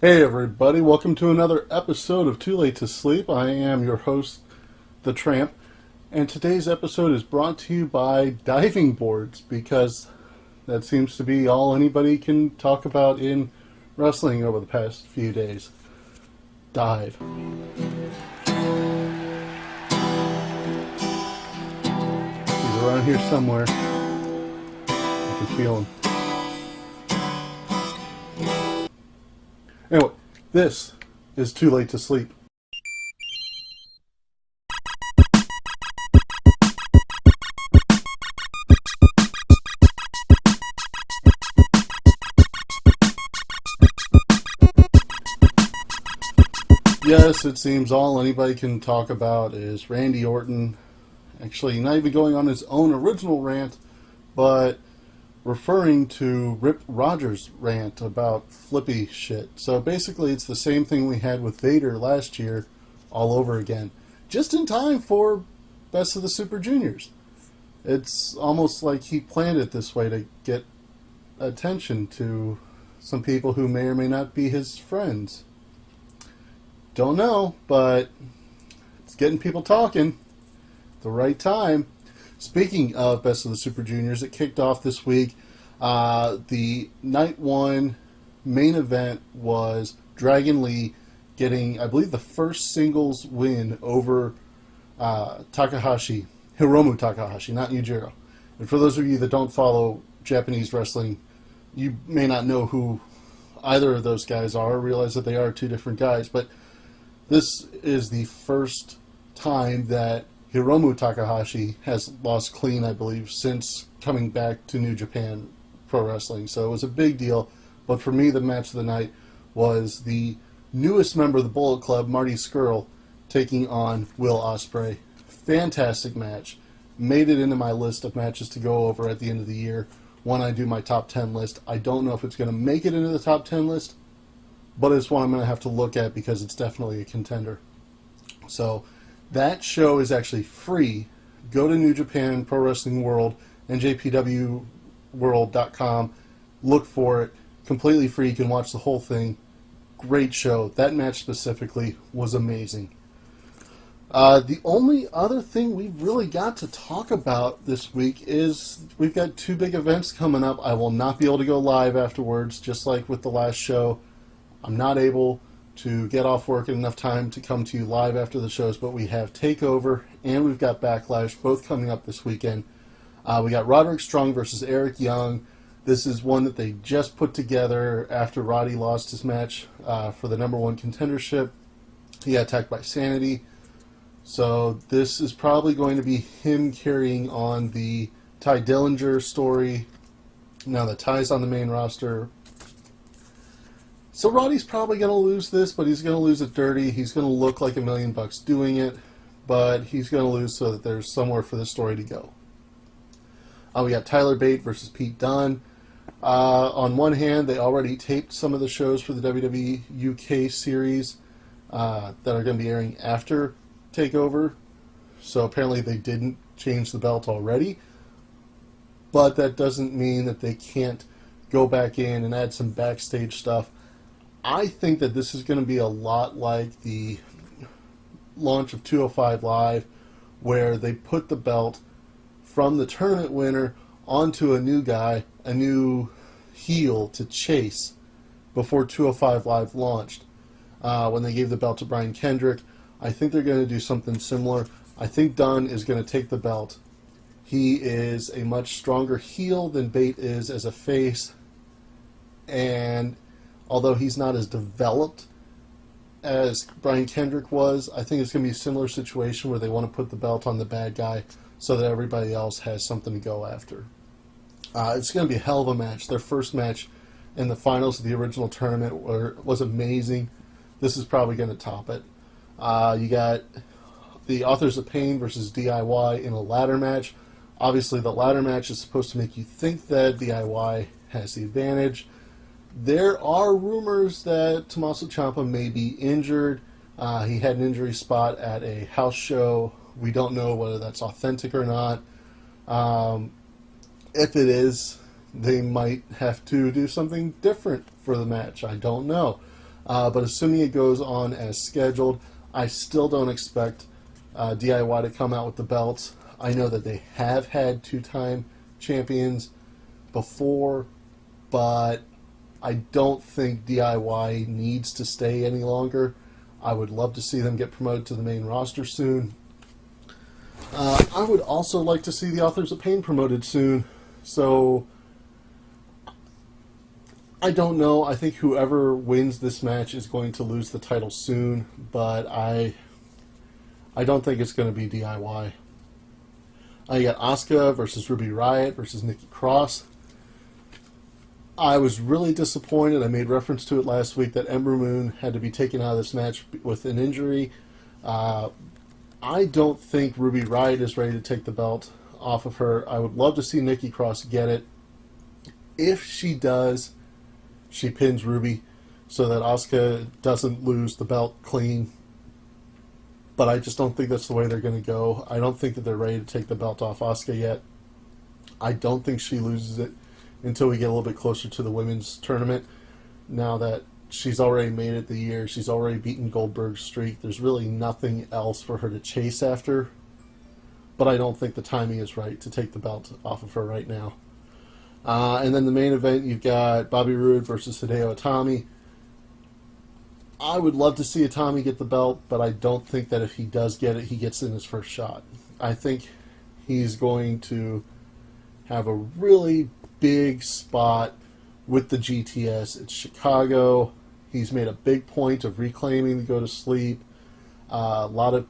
Hey everybody, welcome to another episode of Too Late to Sleep. I am your host, the Tramp, and today's episode is brought to you by diving boards because that seems to be all anybody can talk about in wrestling over the past few days. Dive. He's around here somewhere. I can feel him. Anyway, this is Too Late to Sleep. Yes, it seems all anybody can talk about is Randy Orton. Actually, not even going on his own original rant, but referring to Rip Rogers' rant about flippy shit. So basically it's the same thing we had with Vader last year all over again. Just in time for Best of the Super Juniors. It's almost like he planned it this way to get attention to some people who may or may not be his friends. Don't know, but it's getting people talking. The right time. Speaking of Best of the Super Juniors, it kicked off this week. The night one main event was Dragon Lee getting, I believe, the first singles win over Takahashi. Hiromu Takahashi, not Yujiro. And for those of you that don't follow Japanese wrestling, you may not know who either of those guys are, or realize that they are two different guys. But this is the first time that Hiromu Takahashi has lost clean, I believe, since coming back to New Japan Pro Wrestling. So it was a big deal. But for me, the match of the night was the newest member of the Bullet Club, Marty Scurll, taking on Will Ospreay. Fantastic match. Made it into my list of matches to go over at the end of the year when I do my top 10 list. I don't know if it's going to make it into the top 10 list, but it's one I'm going to have to look at because it's definitely a contender. So that show is actually free. Go to New Japan Pro Wrestling World, NJPW look for it. Completely free. You can watch the whole thing. Great show. That match specifically was amazing. The only other thing we've really got to talk about this week is we've got two big events coming up. I will not be able to go live afterwards, just like with the last show. I'm not able to get off work in enough time to come to you live after the shows, but we have TakeOver and we've got Backlash, both coming up this weekend. We got Roderick Strong versus Eric Young. This is one that they just put together after Roddy lost his match for the number one contendership. He got attacked by Sanity. So this is probably going to be him carrying on the Ty Dillinger story. Now that Ty's on the main roster. So Roddy's probably going to lose this, but he's going to lose it dirty. He's going to look like $1 million doing it, but he's going to lose so that there's somewhere for the story to go. We got Tyler Bate versus Pete Dunne. On one hand, they already taped some of the shows for the WWE UK series that are going to be airing after TakeOver. So apparently they didn't change the belt already, but that doesn't mean that they can't go back in and add some backstage stuff. I think that this is going to be a lot like the launch of 205 Live, where they put the belt from the tournament winner onto a new guy, a new heel to chase before 205 Live launched. When they gave the belt to Brian Kendrick, I think they're going to do something similar. I think Dunn is going to take the belt. He is a much stronger heel than Bate is as a face, and although he's not as developed as Brian Kendrick was, I think it's going to be a similar situation where they want to put the belt on the bad guy so that everybody else has something to go after. It's going to be a hell of a match. Their first match in the finals of the original tournament was amazing. This is probably going to top it. You got the Authors of Pain versus DIY in a ladder match. Obviously, the ladder match is supposed to make you think that DIY has the advantage. There are rumors that Tommaso Ciampa may be injured. He had an injury spot at a house show. We don't know whether that's authentic or not. If it is, they might have to do something different for the match. I don't know. But assuming it goes on as scheduled, I still don't expect DIY to come out with the belts. I know that they have had two-time champions before, but I don't think DIY needs to stay any longer. I would love to see them get promoted to the main roster soon. I would also like to see the Authors of Pain promoted soon. So, I don't know. I think whoever wins this match is going to lose the title soon, but I don't think it's going to be DIY. You got Asuka versus Ruby Riott versus Nikki Cross. I was really disappointed. I made reference to it last week that Ember Moon had to be taken out of this match with an injury. I don't think Ruby Riott is ready to take the belt off of her. I would love to see Nikki Cross get it. If she does, she pins Ruby so that Asuka doesn't lose the belt clean. But I just don't think that's the way they're going to go. I don't think that they're ready to take the belt off Asuka yet. I don't think she loses it until we get a little bit closer to the women's tournament. Now that she's already made it the year, she's already beaten Goldberg's streak, there's really nothing else for her to chase after. But I don't think the timing is right to take the belt off of her right now. And then the main event, you've got Bobby Roode versus Hideo Itami. I would love to see Itami get the belt, but I don't think that if he does get it, he gets in his first shot. I think he's going to have a really big spot with the GTS. It's Chicago. He's made a big point of reclaiming the Go to Sleep. A lot of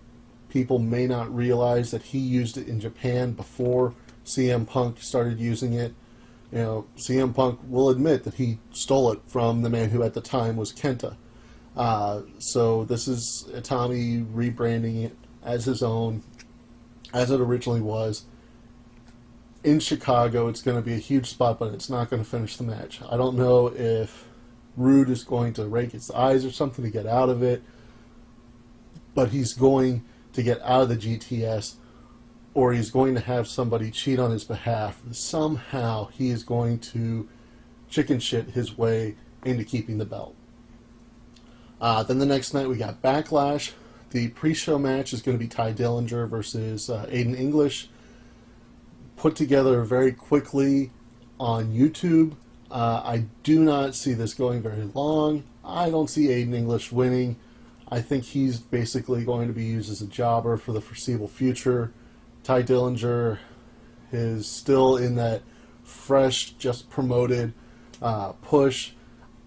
people may not realize that he used it in Japan before CM Punk started using it. You know, CM Punk will admit that he stole it from the man who at the time was Kenta. So this is Itami rebranding it as his own, as it originally was. In Chicago, it's going to be a huge spot, but it's not going to finish the match. I don't know if Roode is going to rake his eyes or something to get out of it, but he's going to get out of the GTS, or he's going to have somebody cheat on his behalf. Somehow he is going to chicken shit his way into keeping the belt. Then the next night we got Backlash. The pre-show match is going to be Ty Dillinger versus Aiden English. Put together very quickly on YouTube. I do not see this going very long. I don't see Aiden English winning. I think he's basically going to be used as a jobber for the foreseeable future. Ty Dillinger is still in that fresh, just promoted push.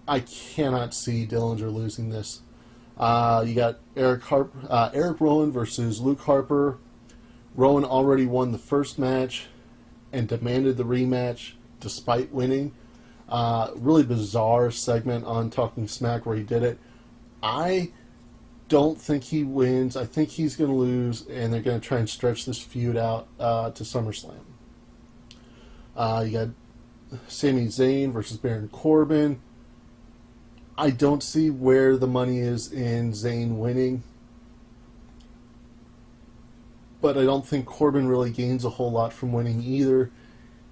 I cannot see Dillinger losing this. You got Eric Rowan versus Luke Harper. Rowan already won the first match and demanded the rematch despite winning. Really bizarre segment on Talking Smack where he did it. I don't think he wins. I think he's going to lose, and they're going to try and stretch this feud out to SummerSlam. You got Sami Zayn versus Baron Corbin. I don't see where the money is in Zayn winning, but I don't think Corbin really gains a whole lot from winning either.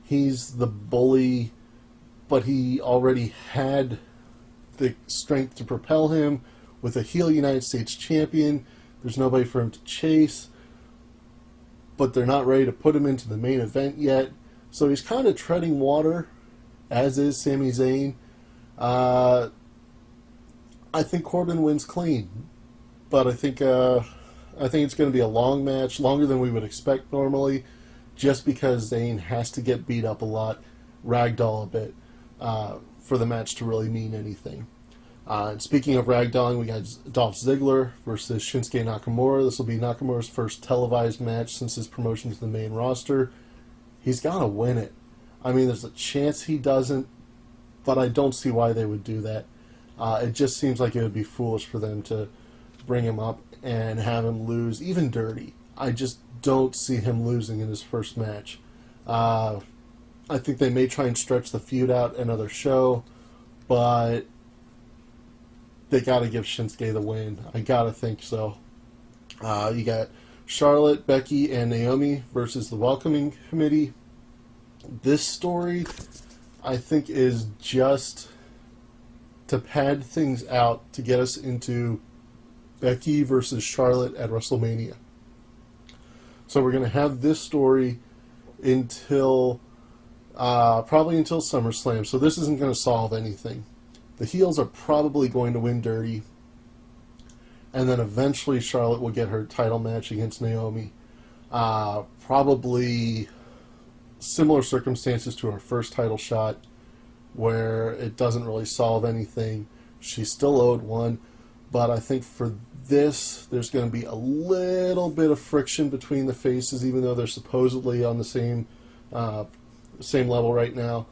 He's the bully, but he already had the strength to propel him. With a heel United States champion, there's nobody for him to chase, but they're not ready to put him into the main event yet. So he's kind of treading water, as is Sami Zayn. I think Corbin wins clean, but I think it's going to be a long match, longer than we would expect normally, just because Zayn has to get beat up a lot, ragdoll a bit, for the match to really mean anything. And speaking of ragdolling, we got Dolph Ziggler versus Shinsuke Nakamura. This will be Nakamura's first televised match since his promotion to the main roster. He's got to win it. I mean, there's a chance he doesn't, but I don't see why they would do that. It just seems like it would be foolish for them to bring him up and have him lose, even dirty. I just don't see him losing in his first match. I think they may try and stretch the feud out another show, but they got to give Shinsuke the win. I got to think so. You got Charlotte, Becky, and Naomi versus the Welcoming Committee. This story, I think, is just to pad things out to get us into Becky versus Charlotte at WrestleMania. So we're going to have this story until probably until SummerSlam. So this isn't going to solve anything. The heels are probably going to win dirty, and then eventually Charlotte will get her title match against Naomi. Probably similar circumstances to her first title shot, where it doesn't really solve anything. She's still owed one, but I think for this, there's going to be a little bit of friction between the faces, even though they're supposedly on the same level right now.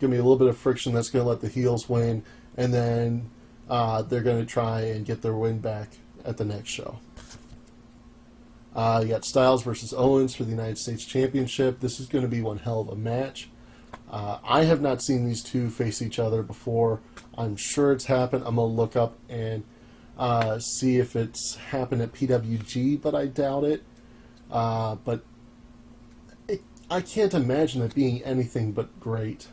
Going to be a little bit of friction that's going to let the heels win, and then they're going to try and get their win back at the next show. You got Styles versus Owens for the United States Championship. This is going to be one hell of a match. I have not seen these two face each other before. I'm sure it's happened. I'm going to look up and see if it's happened at PWG, but I doubt it. But I can't imagine it being anything but great.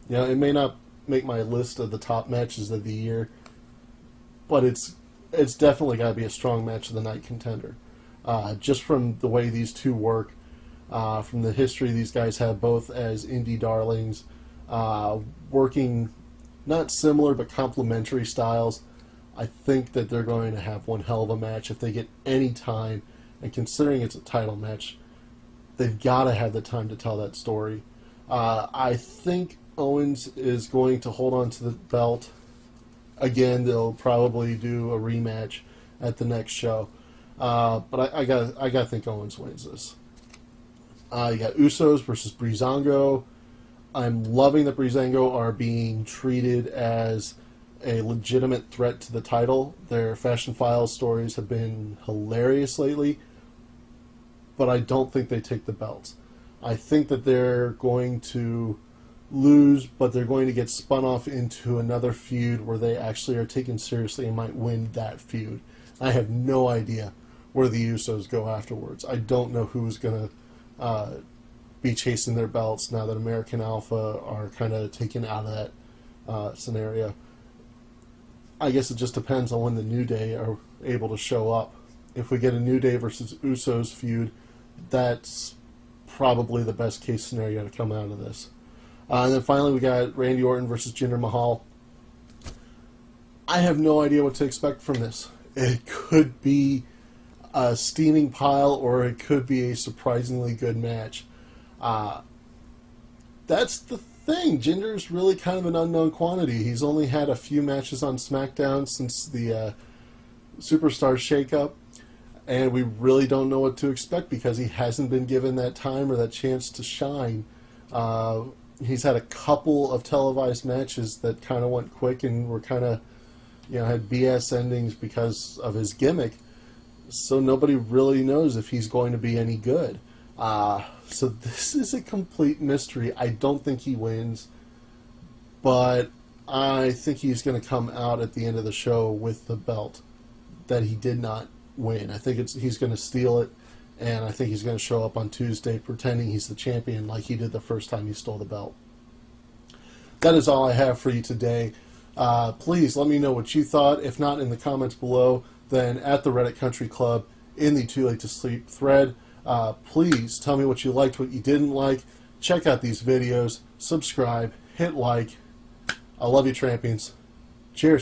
You know, it may not make my list of the top matches of the year, but it's definitely got to be a strong match of the night contender. Just from the way these two work, from the history these guys have both as indie darlings, working not similar but complementary styles, I think that they're going to have one hell of a match if they get any time, and considering it's a title match, they've got to have the time to tell that story. I think Owens is going to hold on to the belt. Again, they'll probably do a rematch at the next show. But I gotta think Owens wins this. You got Usos versus Breezango. I'm loving that Breezango are being treated as a legitimate threat to the title. Their Fashion Files stories have been hilarious lately, but I don't think they take the belts. I think that they're going to lose, but they're going to get spun off into another feud where they actually are taken seriously and might win that feud. I have no idea where the Usos go afterwards. I don't know who's going to be chasing their belts now that American Alpha are kind of taken out of that scenario. I guess it just depends on when the New Day are able to show up. If we get a New Day versus Usos feud, that's probably the best case scenario to come out of this. And then finally we got Randy Orton versus Jinder Mahal. I have no idea what to expect from this. It could be a steaming pile, or it could be a surprisingly good match. That's the thing. Jinder's really kind of an unknown quantity. He's only had a few matches on SmackDown since the Superstar shakeup, and we really don't know what to expect because he hasn't been given that time or that chance to shine. He's had a couple of televised matches that kind of went quick and were kind of, had BS endings because of his gimmick. So nobody really knows if he's going to be any good. So this is a complete mystery. I don't think he wins, but I think he's going to come out at the end of the show with the belt that he did not win. I think he's going to steal it, and I think he's going to show up on Tuesday pretending he's the champion like he did the first time he stole the belt. That is all I have for you today. Please let me know what you thought. If not in the comments below, then at the Reddit Country Club in the Too Late to Sleep thread. Please tell me what you liked, what you didn't like. Check out these videos. Subscribe. Hit like. I love you, Trampions. Cheers.